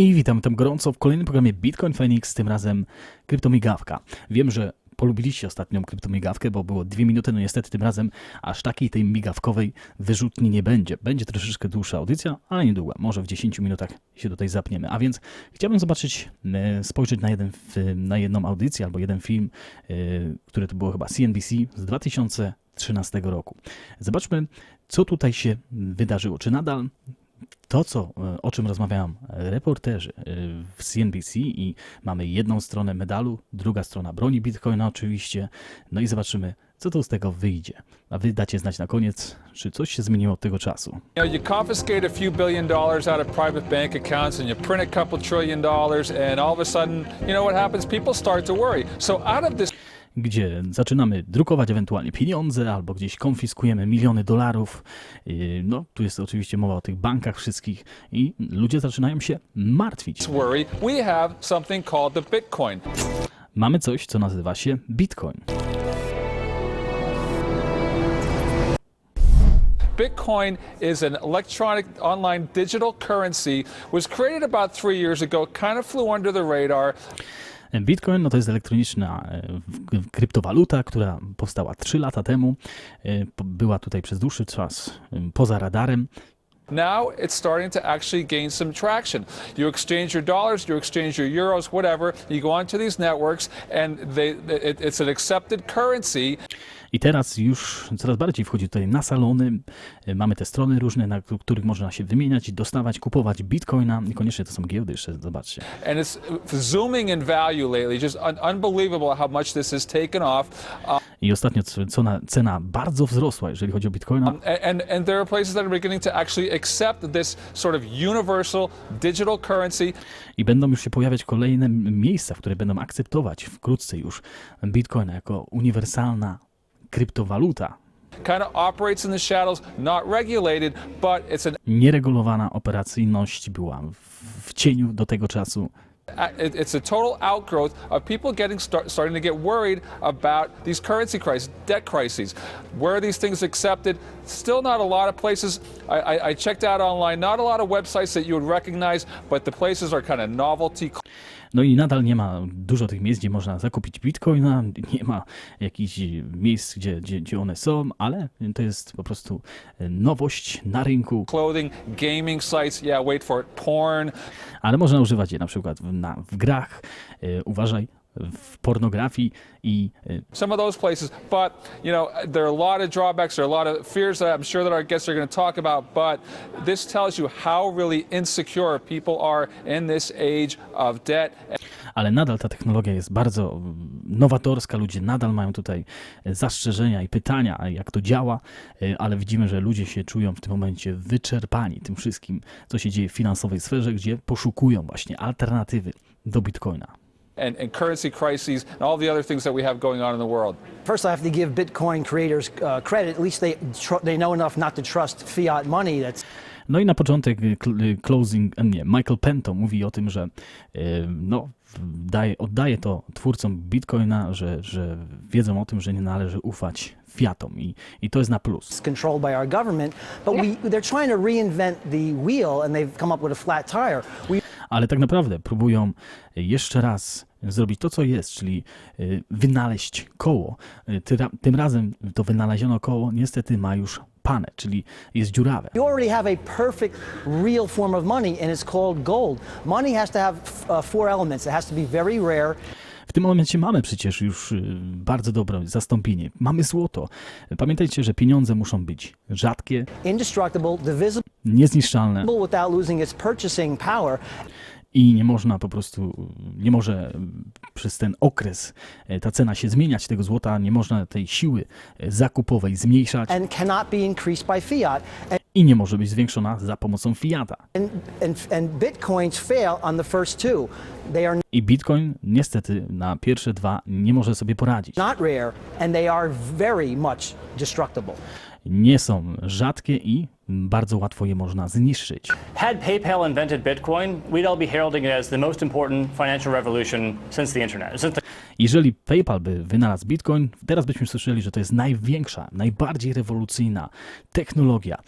I witam tam gorąco w kolejnym programie Bitcoin Feniks, tym razem KRYPTO MIGAWKA. Wiem, że polubiliście ostatnią KRYPTO MIGAWkę, bo było 2 minuty, no niestety tym razem aż takiej tej migawkowej wyrzutni nie będzie. Będzie troszeczkę dłuższa audycja, ale niedługa, może w 10 minutach się tutaj zapniemy. A więc chciałbym zobaczyć, spojrzeć na jedną audycję albo jeden film, który to było chyba CNBC z 2013 roku. Zobaczmy, co tutaj się wydarzyło. Czy nadal to, o czym rozmawiają reporterzy w CNBC i mamy jedną stronę medalu, druga strona broni Bitcoina oczywiście, no i zobaczymy, co to z tego wyjdzie. A wy dacie znać na koniec, czy coś się zmieniło od tego czasu. You confiscate a few $1 billion out of private bank accounts and you print a couple $1 trillion and all of a sudden, what happens? People start to worry. So out of this Gdzie zaczynamy drukować ewentualnie pieniądze, albo gdzieś konfiskujemy miliony dolarów. No, tu jest oczywiście mowa o tych bankach wszystkich i ludzie zaczynają się martwić. worry, we have something called the Bitcoin. Mamy coś, co nazywa się Bitcoin. Bitcoin is an electronic online digital currency, was created about 3 years ago, kind of flew under the radar. Bitcoin to jest elektroniczna kryptowaluta, która powstała 3 lata temu. Była tutaj przez dłuższy czas poza radarem. Now it's starting to actually gain some traction. You exchange your dollars, you exchange your euros, whatever. You go onto these networks and it's an accepted currency. I teraz już coraz bardziej wchodzi tutaj na salony. Mamy te strony różne, na których można się wymieniać i dostawać, kupować bitcoina. Niekoniecznie to są giełdy jeszcze, zobaczcie. And it's zooming in value lately. Just unbelievable how much this has taken off. I ostatnio cena bardzo wzrosła, jeżeli chodzi o bitcoina. And there are places that are beginning to actually accept this sort of universal digital currency. I będą już się pojawiać kolejne miejsca, w które będą akceptować wkrótce już bitcoina jako uniwersalna kryptowaluta. Kind of operates in the shadows, not regulated, but it's an Nieregulowana operacyjność była w cieniu do tego czasu. It's a total outgrowth of people starting to get worried about these currency crises, debt crises. Where are these things accepted? Still not a lot of places. I checked out online, not a lot of websites that you would recognize, but the places are kind of novelty. No i nadal nie ma dużo tych miejsc, gdzie można zakupić bitcoina, nie ma jakichś miejsc, gdzie one są, ale to jest po prostu nowość na rynku. Clothing, gaming sites, yeah, wait for it, porn. Ale można używać je na przykład w grach, uważaj, w pornografii i some of those places, but there are a lot of drawbacks, there are a lot of fears that I'm sure that our guests are going to talk about, but this tells you how really insecure people are in this age of debt. Ale nadal ta technologia jest bardzo nowatorska, ludzie nadal mają tutaj zastrzeżenia i pytania, jak to działa, ale widzimy, że ludzie się czują w tym momencie wyczerpani tym wszystkim, co się dzieje w finansowej sferze, gdzie poszukują właśnie alternatywy do bitcoina. And currency crises and all the other things that we have going on in the world. First, I have to give Bitcoin creators credit. At least they know enough not to trust fiat money. No i na początek Michael Pento mówi o tym, że oddaje to twórcom Bitcoina, że wiedzą o tym, że nie należy ufać fiatom i to jest na plus. It's controlled by our government, but they're trying to reinvent the wheel and they've come up with a flat tire. Ale tak naprawdę próbują jeszcze raz zrobić to, co jest, czyli wynaleźć koło. Tym razem to wynaleziono koło niestety ma już panę, czyli jest dziurawe. You already have a perfect real form of money and it's called gold. Money has to have 4 elements. It has to be very rare. W tym momencie mamy przecież już bardzo dobre zastąpienie. Mamy złoto. Pamiętajcie, że pieniądze muszą być rzadkie, Indestructible, divisible niezniszczalne without losing its purchasing power. i nie może przez ten okres ta cena się zmieniać tego złota, nie można tej siły zakupowej zmniejszać And cannot be increased by fiat. i nie może być zwiększona za pomocą fiata. And bitcoins fail on the first two. They are I Bitcoin niestety na pierwsze 2 nie może sobie poradzić. not rare and they are very much destructible. nie są rzadkie i bardzo łatwo je można zniszczyć. Had PayPal invented Bitcoin, we'd all be heralding it as the most important financial revolution since the internet. Jeżeli PayPal by wynalazł Bitcoin, teraz byśmy słyszeli, że to jest największa, najbardziej rewolucyjna technologia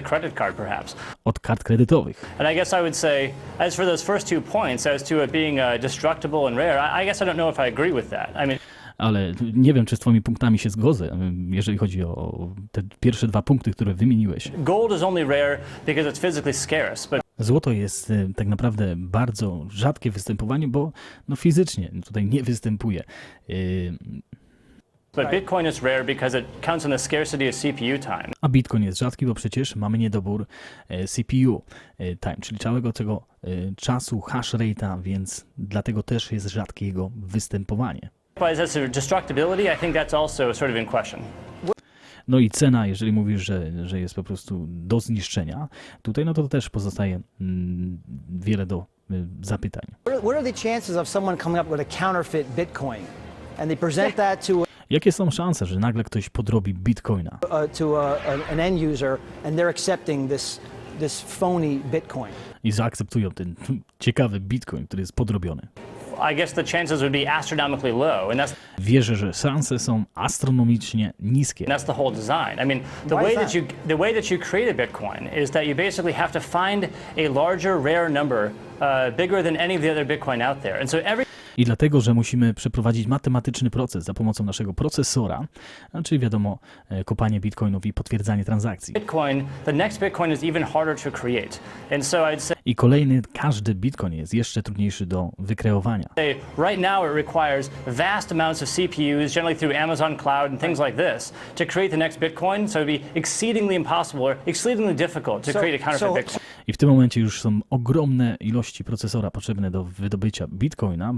Credit card, perhaps. od kart kredytowych. And I guess I would say, as for those first 2 points, as to it being destructible and rare, I guess I don't know if I agree with that. I mean, Ale nie wiem, czy z twoimi punktami się zgodzę, jeżeli chodzi o te pierwsze 2 punkty, które wymieniłeś. gold is only rare because it's physically scarce, but Złoto jest tak naprawdę bardzo rzadkie występowanie, bo no, fizycznie tutaj nie występuje. Bitcoin is rare because it counts on the scarcity of CPU time. A Bitcoin jest rzadki, bo przecież mamy niedobór CPU time, czyli całego tego czasu hash rate'a, więc dlatego też jest rzadkie jego występowanie. But as to destructibility, I think that's also sort of in question. No i cena, jeżeli mówisz, że jest po prostu do zniszczenia, tutaj no to też pozostaje wiele do zapytań. What are the chances of someone coming up with a counterfeit Bitcoin and they present that to Jakie są szanse, że nagle ktoś podrobi Bitcoina an end user and they're accepting this phony Bitcoin? i zaakceptują ten ciekawy Bitcoin, który jest podrobiony? I guess the chances would be astronomically low, and Wierzę, że szanse są astronomicznie niskie. that's the whole design. I mean, the way that you create a Bitcoin is that you basically have to find a larger, rare number, bigger than any of the other Bitcoin out there, and so I dlatego, że musimy przeprowadzić matematyczny proces za pomocą naszego procesora, czyli wiadomo, kopanie bitcoinów i potwierdzanie transakcji. the next Bitcoin is even harder to create. And so I'd say I kolejny, każdy bitcoin jest jeszcze trudniejszy do wykreowania. right now it requires vast amounts of CPUs, generally through Amazon Cloud and things like this, to create the next Bitcoin. So it'd be exceedingly impossible or exceedingly difficult to create a counterfeit Bitcoin. I w tym momencie już są ogromne ilości procesora potrzebne do wydobycia bitcoina.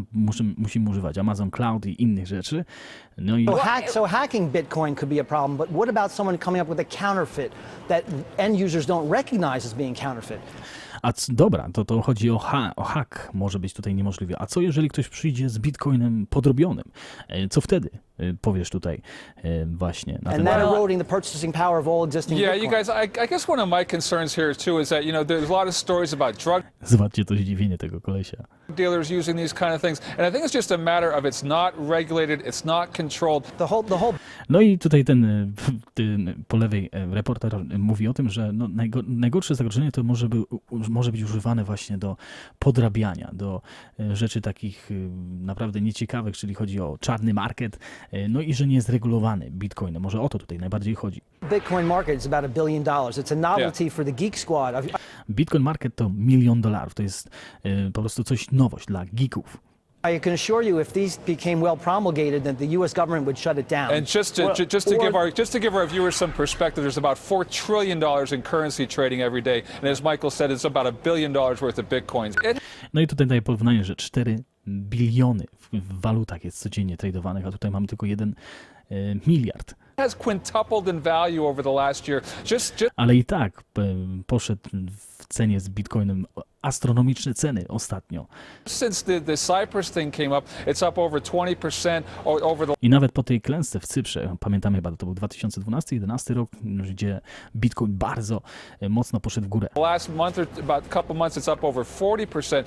Musimy używać Amazon Cloud i innych rzeczy. No i So hacking Bitcoin could be a problem, but what about someone coming up with a counterfeit that end users don't recognize as being counterfeit? dobra, to chodzi o hack, może być tutaj niemożliwe. A co jeżeli ktoś przyjdzie z bitcoinem podrobionym? Co wtedy powiesz tutaj właśnie na ten And that temat? eroding the purchasing power of all existing Yeah, Bitcoin. you guys, I guess one of my concerns here too is that, there's a lot of stories about drug Zobaczcie to zdziwienie tego kolesia. dealers using these kind of things. And I think it's just a matter of it's not regulated, it's not controlled. The whole No i tutaj ten po lewej reporter mówi o tym, że no najgorsze zagrożenie to może być używane właśnie do podrabiania, do rzeczy takich naprawdę nieciekawych, czyli chodzi o czarny market, no i że nie jest regulowany Bitcoin. Może o to tutaj najbardziej chodzi. Bitcoin market is about $1 billion. It's a novelty for the geek squad. Bitcoin market to $1 milion. To jest po prostu coś nowość dla geeków. I can assure you, if these became well promulgated, then the U.S. government would shut it down. And just to give our viewers some perspective, there's about $4 trillion in currency trading every day, and as Michael said, it's about $1 billion worth of bitcoins. No i tutaj daję porównanie, że 4 biliony w walutach jest codziennie tradowanych, a tutaj mamy tylko 1 miliard. Has quintupled in value over the last year. Ale i tak poszedł w cenie z Bitcoinem astronomiczne ceny ostatnio. Since the Cyprus thing came up, it's up over 20% over the I nawet po tej klęsce w Cyprze, pamiętamy chyba, to był 2012-2011 rok, gdzie Bitcoin bardzo mocno poszedł w górę. last month or about a couple months, it's up over 40%.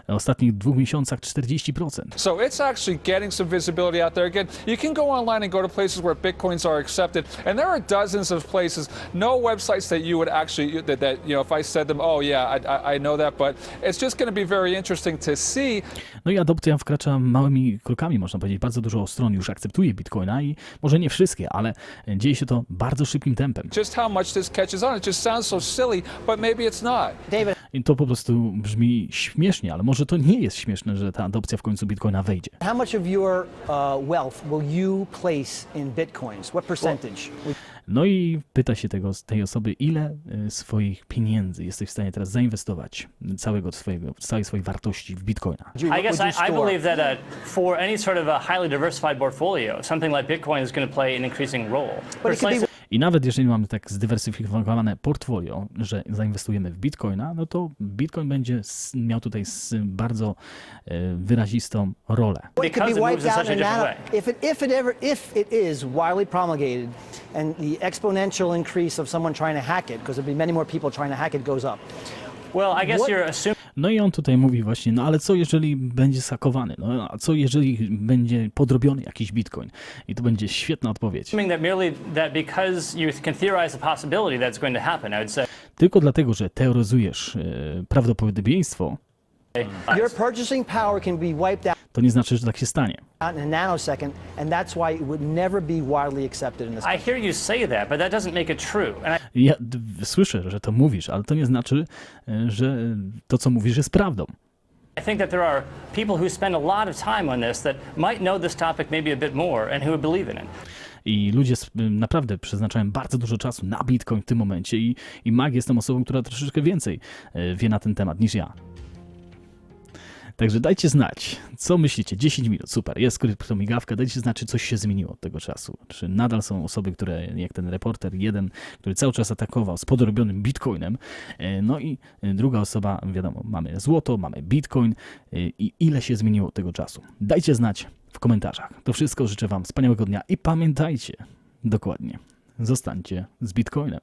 W ostatnich 2 miesiącach 40%. So it's actually getting some visibility out there. Again, you can go online and go to places where Bitcoins are accepted, and there are dozens of places, no websites that you would actually, that if I said them, oh yeah, I know that, but it's just going to be very interesting to see. No i adopcja wkracza małymi krokami, można powiedzieć. Bardzo dużo stron już akceptuje Bitcoina i może nie wszystkie, ale dzieje się to bardzo szybkim tempem. Just how much this catches on. It just sounds so silly, but maybe it's not. David, I to po prostu brzmi śmiesznie, ale może to nie jest śmieszne, że ta adopcja w końcu Bitcoina wejdzie. how much of your wealth will you place in Bitcoins? What percentage? No i pyta się tej osoby, ile swoich pieniędzy jesteś w stanie teraz zainwestować, całej swojej wartości w Bitcoina. I guess I believe that for any sort of a highly diversified portfolio, something like Bitcoin is going to play an increasing role. I nawet jeżeli mamy tak zdywersyfikowane portfolio, że zainwestujemy w Bitcoina, no to Bitcoin będzie miał tutaj bardzo wyrazistą rolę. It could be wiped out in if it is widely promulgated and the exponential increase of someone trying to hack it, because there'll be many more people trying to hack it, goes up. Well, I guess What- you're assuming No i on tutaj mówi właśnie, no ale co jeżeli będzie sakowany? No a co jeżeli będzie podrobiony jakiś bitcoin? I to będzie świetna odpowiedź. that merely that because you can theorize the possibility that's going to happen, I would say. Tylko dlatego, że teoryzujesz prawdopodobieństwo, Your purchasing power can be wiped out to nie znaczy, że tak się stanie. in a nanosecond, and that's why it would never be widely accepted in this I hear you say that, but that doesn't make it true. And Ja słyszę, że to mówisz, ale to nie znaczy, że to, co mówisz, jest prawdą. I think that there are people who spend a lot of time on this that might know this topic maybe a bit more and who would believe in it. I ludzie naprawdę przeznaczają bardzo dużo czasu na Bitcoin w tym momencie i Mag jest tą osobą, która troszeczkę więcej wie na ten temat niż ja. Także dajcie znać, co myślicie. 10 minut, super, jest krypto migawka. Dajcie znać, czy coś się zmieniło od tego czasu. Czy nadal są osoby, które, jak ten reporter jeden, który cały czas atakował z podrobionym bitcoinem. No i druga osoba, wiadomo, mamy złoto, mamy bitcoin i ile się zmieniło od tego czasu. Dajcie znać w komentarzach. To wszystko, życzę wam wspaniałego dnia i pamiętajcie, dokładnie, zostańcie z bitcoinem.